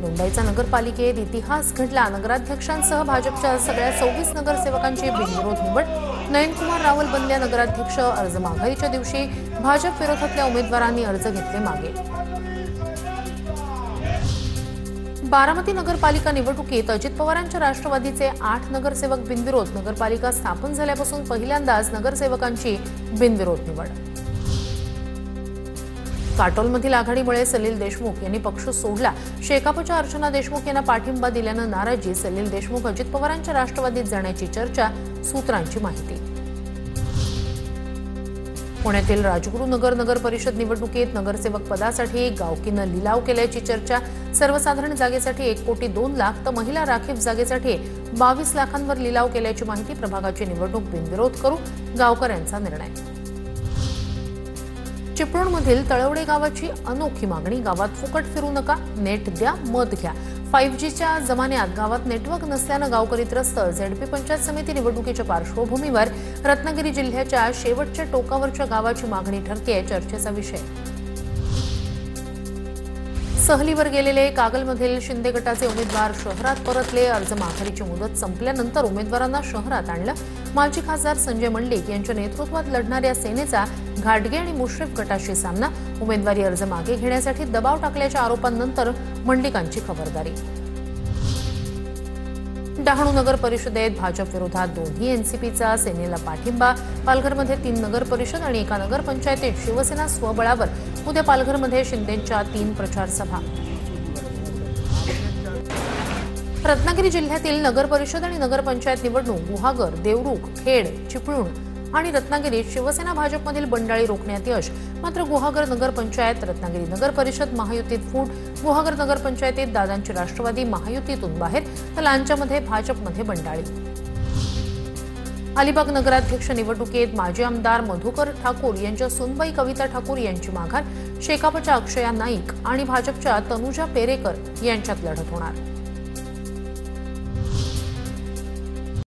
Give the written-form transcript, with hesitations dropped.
दोंडाईचा नगरपालिकेत इतिहास घडला। नगराध्यक्षांसह भाजपच्या सगळ्या 24 नगरसेवकांची बिनविरोध निवड। नयनकुमार रावल बनल्या नगराध्यक्ष। अर्ज माघारीच्या दिवशी भाजप विरोधातल्या उमेदवारांनी अर्ज घेतले मागे। बारामती नगरपालिका निवडणुकीत अजित पवारांच्या राष्ट्रवादीचे 8 नगरसेवक बिनविरोध। नगरपालिका स्थापन झाल्यापासून पहिल्यांदाच नगरसेवकांची बिनविरोध निवड। काटोलमधील आघाडीमुळे सलील देशमुख यांनी पक्ष सोडला। शेकापच्या अर्चना देशमुख यांना पाठिंबा दिल्यानं नाराजी। सलील देशमुख अजित पवारांच्या राष्ट्रवादीत जाण्याची चर्चा। सूत्रांची माहिती। पुण्यातील राजगुरुनगर नगर परिषद निवडणुकीत नगरसेवक पदासाठी गावकीनं लिलाव केल्याची चर्चा। सर्वसाधारण जागेसाठी 1,02,00,000 तर महिला राखीव जागेसाठी 22 लाखांवर लिलाव केल्याची माहिती। प्रभागाची निवडणूक बिनविरोध करू, गावकऱ्यांचा निर्णय। चिपळूणमधील तळवडे गावाची अनोखी मागणी। गावात फुकट फिरू नका, नेट द्या, मत घ्या। 5Gच्या जमान्यात गावात नेटवर्क नसल्यानं गावकरी त्रस्त। झेडपी पंचायत समिती निवडणुकीच्या पार्श्वभूमीवर रत्नागिरी जिल्ह्याच्या शेवटच्या टोकावरच्या गावाची मागणी ठरतेय चर्चेचा विषय। सहलीवर गेलेले कागलमधील शिंदे गटाचे उमेदवार शहरात परतले। अर्ज माघारीची मुदत संपल्यानंतर उमेदवारांना शहरात आणलं। माजी खासदार संजय मंडलिक यांच्या नेतृत्वात लढणाऱ्या सेनेचा घाटगे आणि मुश्रीफ गटाशी सामना। उमेदवारी अर्ज मागे घेण्यासाठी दबाव टाकल्याच्या आरोपांनंतर मंडलिकांची खबरदारी। डहाणू नगर परिषदेत भाजप विरोधात दोन्ही एनसीपीचा सेनेला पाठिंबा। पालघरमध्ये 3 नगर परिषद आणि 1 नगर पंचायतीत शिवसेना स्वबळावर। उद्या पालघरमध्ये शिंदेंच्या 3 प्रचार सभा। रत्नागिरी जिल्ह्यातील नगर परिषद आणि नगर पंचायत निवडणूक। गुहागर, देवरुख, खेड, चिपळूण आणि रत्नागिरीत शिवसेना भाजपमधील बंडाळी रोखण्यात यश। मात्र गुहागर नगर पंचायत, रत्नागिरी नगर परिषद महायुतीत फूट। गुहागर नगर पंचायतीत दादांची राष्ट्रवादी महायुतीतून बाहेर तर लांच्यामध्ये भाजपमध्ये बंडाळी। अलिबाग नगराध्यक्ष निवडणुकीत माजी आमदार मधुकर ठाकूर यांच्या सुनबाई कविता ठाकूर यांची माघार। शेकापच्या अक्षया नाईक आणि भाजपच्या तनुजा पेरेकर यांच्यात लढत होणार।